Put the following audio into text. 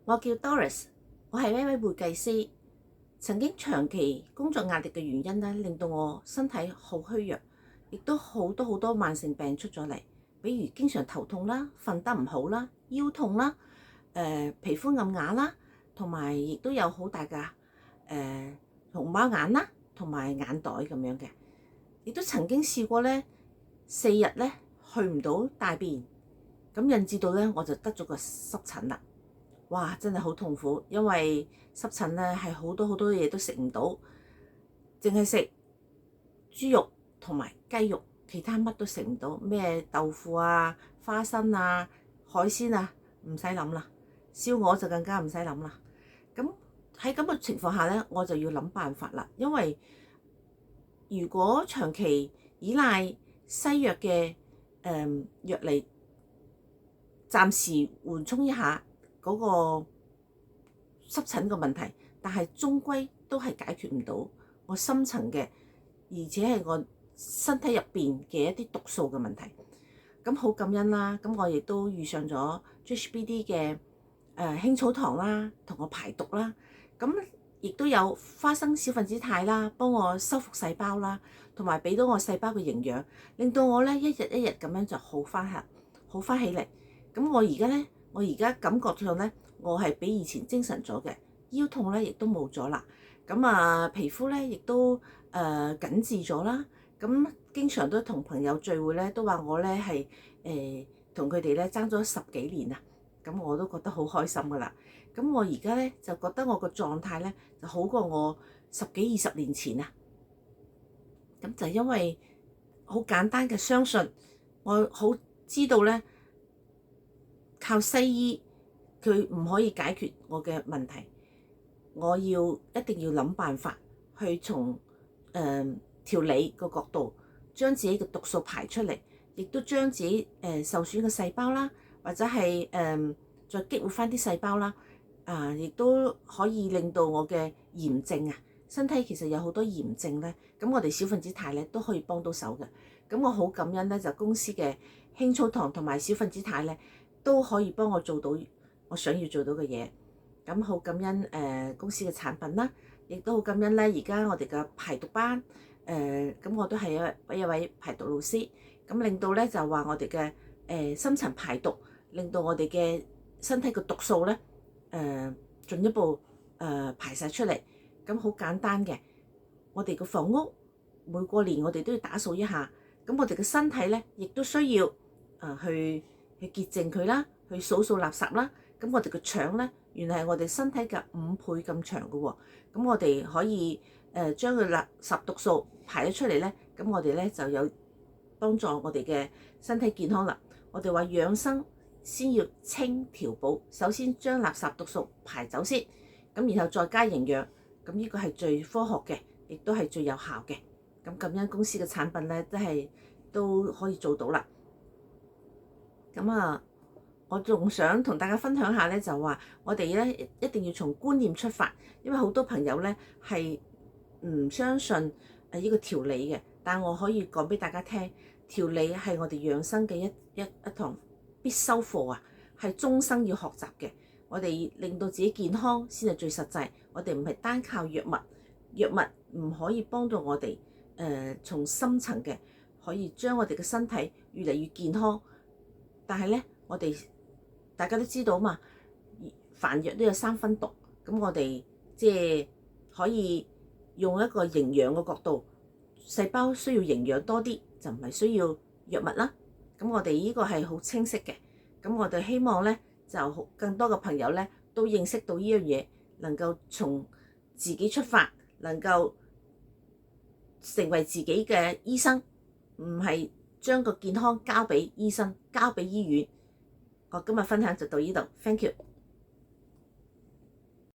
我叫 Doris，我係一位會計師。曾經長期工作壓力嘅原因咧，令到我身體好虛弱，亦都好多慢性病出咗嚟，比如經常頭痛啦、瞓得唔好啦、腰痛啦、皮膚暗啞啦，同埋亦都有好大嘅熊貓眼啦，同埋眼袋咁樣嘅。亦都曾經試過咧4日咧去唔到大便，咁引致到咧我就得咗個濕疹啦。哇！真係好痛苦，因為濕疹咧係好多嘢都食唔到，淨係食豬肉同埋雞肉，其他乜都食唔到，咩豆腐啊、花生啊、海鮮啊，唔使諗啦。燒鵝就更加唔使諗啦。咁喺咁嘅情況下咧，我就要諗辦法啦。因為如果長期依賴西藥嘅藥嚟暫時緩衝一下嗰個濕疹嘅問題，但係終歸都係解決唔到我深層嘅，而且係我身體入邊嘅一啲毒素嘅問題。咁好感恩啦，咁我亦都遇上咗 GHBD 嘅輕草糖啦，同我排毒啦。咁亦都有花生小分子肽啦，幫我修復細胞啦，同埋俾到我細胞嘅營養，令到我咧一日一日咁樣就好翻起嚟。咁我而家感覺上咧，我係比以前精神咗嘅，腰痛咧亦都冇咗啦。咁皮膚咧亦都緊緻咗啦。咁經常都同朋友聚會咧，都話我咧係同佢哋咧爭咗10幾年啊。咁我都覺得好開心噶啦。咁我而家咧就覺得我個狀態咧就好過我10幾20年前啊。咁就因為好簡單嘅相信，我好知道咧，靠西醫佢唔可以解決我嘅問題，我一定要諗辦法去從調理個角度，將自己嘅毒素排出嚟，亦都將自己受損嘅細胞啦，或者係再激活翻啲細胞啦，亦都可以令到我嘅炎症啊，身體其實有好多炎症咧，咁我哋小分子肽咧都可以幫到手嘅。咁我好感恩咧，就公司嘅輕草糖同埋小分子肽咧都可以幫我做到我想要做到嘅嘢。咁好感恩公司嘅產品啦，亦都好感恩咧而家我哋嘅排毒班。咁我都係一位排毒老師，咁令到咧就話我哋嘅深層排毒，令到我哋嘅身體嘅毒素咧進一步排晒出嚟。咁好簡單嘅，我哋個房屋每過年我哋都要打掃一下，咁我哋嘅身體咧亦都需要去潔淨佢啦，去掃垃圾啦。咁我哋嘅腸咧原來係我哋身體嘅5倍咁長嘅喎，咁我哋可以將佢垃圾毒素排咗出嚟咧，咁我哋咧就有幫助我哋嘅身體健康啦。我哋話養生先要清調補，首先將垃圾毒素排走先，咁然後再加營養，咁呢個係最科學嘅，亦都係最有效嘅。咁咁樣公司嘅產品咧都可以做到啦。咁我仲想同大家分享下咧，就話我哋咧一定要從觀念出發，因為好多朋友咧係唔相信呢個調理嘅，但我可以講俾大家聽，調理係我哋養生嘅一堂必修課啊，係終生要學習嘅。我哋令到自己健康先係最實際，我哋唔係單靠藥物，藥物唔可以幫到我哋從深層嘅可以將我哋嘅身體越嚟越健康。但係咧，大家都知道嘛，凡藥都有3分毒，咁我哋即係可以用一個營養嘅角度，細胞需要營養多啲，就唔係需要藥物啦。咁我哋呢個係好清晰嘅。咁我哋希望咧，就更多嘅朋友咧都認識到呢樣嘢，能夠從自己出發，能夠成為自己嘅醫生，唔係將個健康交俾醫生，交俾醫院。我今日分享就到呢度，thank you。